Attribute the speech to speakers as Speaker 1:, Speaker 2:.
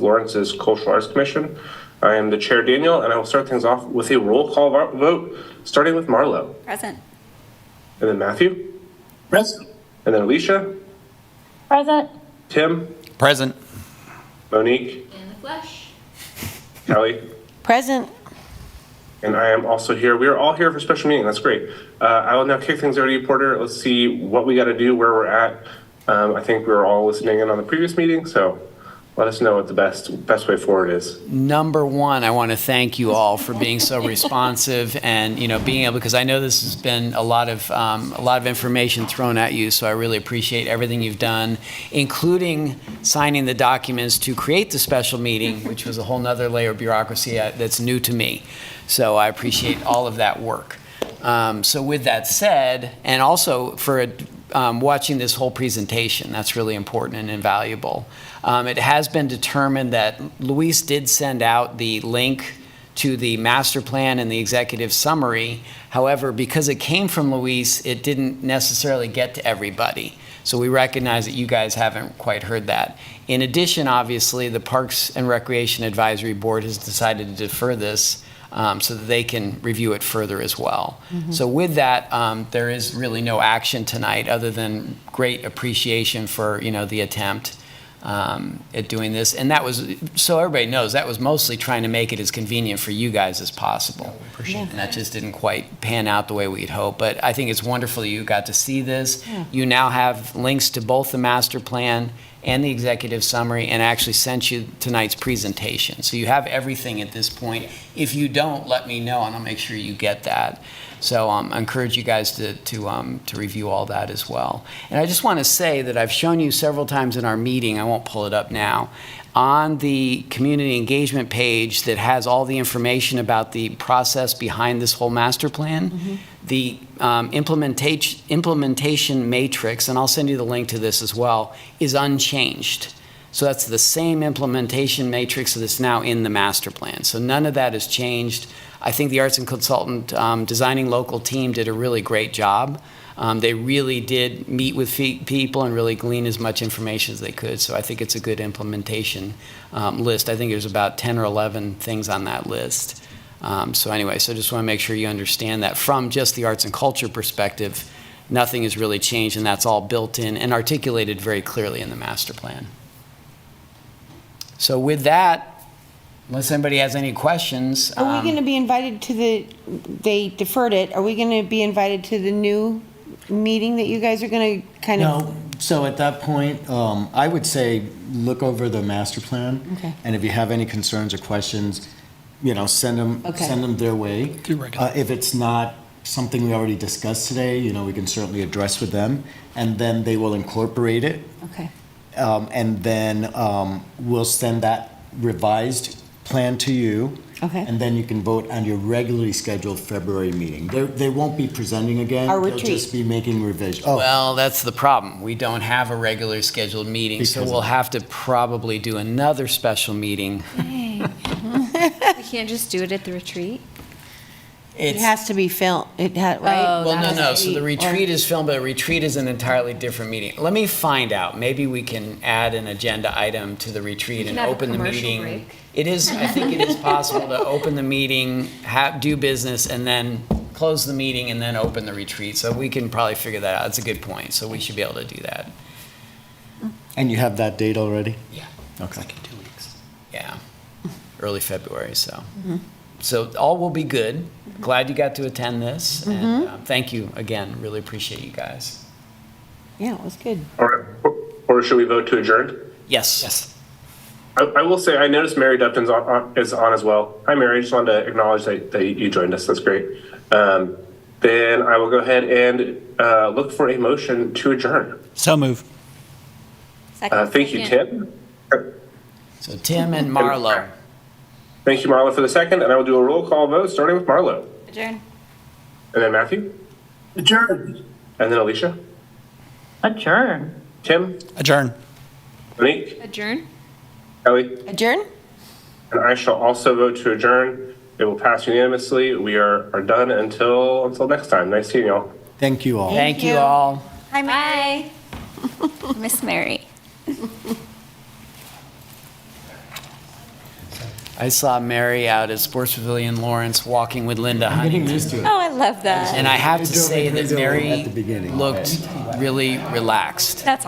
Speaker 1: Lawrence's Cultural Arts Commission. I am the chair, Daniel, and I will start things off with a roll call vote, starting with Marlo.
Speaker 2: Present.
Speaker 1: And then Matthew.
Speaker 3: Present.
Speaker 1: And then Alicia.
Speaker 2: Present.
Speaker 1: Tim.
Speaker 4: Present.
Speaker 1: Monique.
Speaker 2: In the flesh.
Speaker 1: Kelly.
Speaker 5: Present.
Speaker 1: And I am also here. We are all here for a special meeting. That's great. I will now kick things over to you, Porter. Let's see what we got to do, where we're at. I think we were all listening in on the previous meeting, so let us know what the best way forward is.
Speaker 4: Number one, I want to thank you all for being so responsive and, being able, because I know this has been a lot of information thrown at you, so I really appreciate everything you've done, including signing the documents to create the special meeting, which was a whole nother layer of bureaucracy that's new to me. So I appreciate all of that work. So with that said, and also for watching this whole presentation, that's really important and invaluable. It has been determined that Luis did send out the link to the master plan and the executive summary. However, because it came from Luis, it didn't necessarily get to everybody. So we recognize that you guys haven't quite heard that. In addition, obviously, the Parks and Recreation Advisory Board has decided to defer this so that they can review it further as well. Mm-hmm. So with that, there is really no action tonight other than great appreciation for the attempt at doing this. And that was, so everybody knows, that was mostly trying to make it as convenient for you guys as possible. Yeah, and that just didn't quite pan out the way we'd hoped. But I think it's wonderful you got to see this. Yeah. You now have links to both the master plan and the executive summary, and I actually sent you tonight's presentation. So you have everything at this point. If you don't, let me know, and I'll make sure you get that. So I encourage you guys to review all that as well. And I just want to say that I've shown you several times in our meeting, I won't pull it up now, on the community engagement page that has all the information about the process behind this whole master plan. Mm-hmm. The implementation matrix, and I'll send you the link to this as well, is unchanged. So that's the same implementation matrix that's now in the master plan. So none of that has changed. I think the Arts and Consultant Designing Local team did a really great job. They really did meet with people and really glean as much information as they could. So I think it's a good implementation list. I think there's about 10 or 11 things on that list. So anyway, so just want to make sure you understand that from just the arts and culture perspective, nothing has really changed, and that's all built in and articulated very clearly in the master plan. So with that, unless anybody has any questions.
Speaker 5: Are we going to be invited to they deferred it, are we going to be invited to the new meeting that you guys are going to kind of?
Speaker 3: No, so at that point, I would say look over the master plan. Okay. And if you have any concerns or questions, send them their way. If it's not something we already discussed today, we can certainly address with them, and then they will incorporate it. Okay. And then we'll send that revised plan to you. Okay. And then you can vote on your regularly scheduled February meeting. They won't be presenting again.
Speaker 5: Our retreat.
Speaker 3: They'll just be making revisions.
Speaker 4: Oh. Well, that's the problem. We don't have a regular scheduled meeting, so we'll have to probably do another special meeting.
Speaker 2: We can't just do it at the retreat?
Speaker 5: It has to be filmed, right?
Speaker 2: Oh,
Speaker 4: well, no. So the retreat is filmed, but a retreat is an entirely different meeting. Let me find out. Maybe we can add an agenda item to the retreat and open the meeting. Break. It is. I think it is possible to open the meeting, do business, and then close the meeting, and then open the retreat. So we can probably figure that out. That's a good point. So we should be able to do that.
Speaker 3: And you have that date already?
Speaker 4: Yeah.
Speaker 3: Okay.
Speaker 4: It's like in 2 weeks. Yeah. Early February. So. Mm-hmm. So all will be good. Glad you got to attend this, and thank you again. Really appreciate you guys.
Speaker 5: Yeah, it was good.
Speaker 1: All right. Or should we vote to adjourn?
Speaker 4: Yes. Yes.
Speaker 1: I will say I noticed Mary Dupton's is on as well. Hi, Mary. I just wanted to acknowledge that you joined us. That's great. Then I will go ahead and look for a motion to adjourn.
Speaker 4: So move.
Speaker 1: Thank you, Tim.
Speaker 4: So Tim and Marlo.
Speaker 1: Thank you, Marlo, for the second, and I will do a roll call vote, starting with Marlo.
Speaker 2: Adjourn.
Speaker 1: And then Matthew.
Speaker 3: Adjourn.
Speaker 1: And then Alicia.
Speaker 5: Adjourn.
Speaker 1: Tim.
Speaker 4: Adjourn.
Speaker 1: Monique.
Speaker 2: Adjourn.
Speaker 1: Kelly.
Speaker 5: Adjourn.
Speaker 1: And I shall also vote to adjourn. It will pass unanimously. We are done until next time. Nice seeing y'all.
Speaker 3: Thank you all.
Speaker 4: Thank you all.
Speaker 2: Hi, Mary. Miss Mary.
Speaker 4: I saw Mary out at Sports Pavilion Lawrence walking with Linda
Speaker 3: I'm getting
Speaker 4: Huntington.
Speaker 3: used to it.
Speaker 2: Oh, I love that.
Speaker 4: And I have to
Speaker 3: It drove me
Speaker 4: say that
Speaker 3: crazy
Speaker 4: Mary
Speaker 3: at the beginning.
Speaker 4: looked really relaxed.
Speaker 2: That's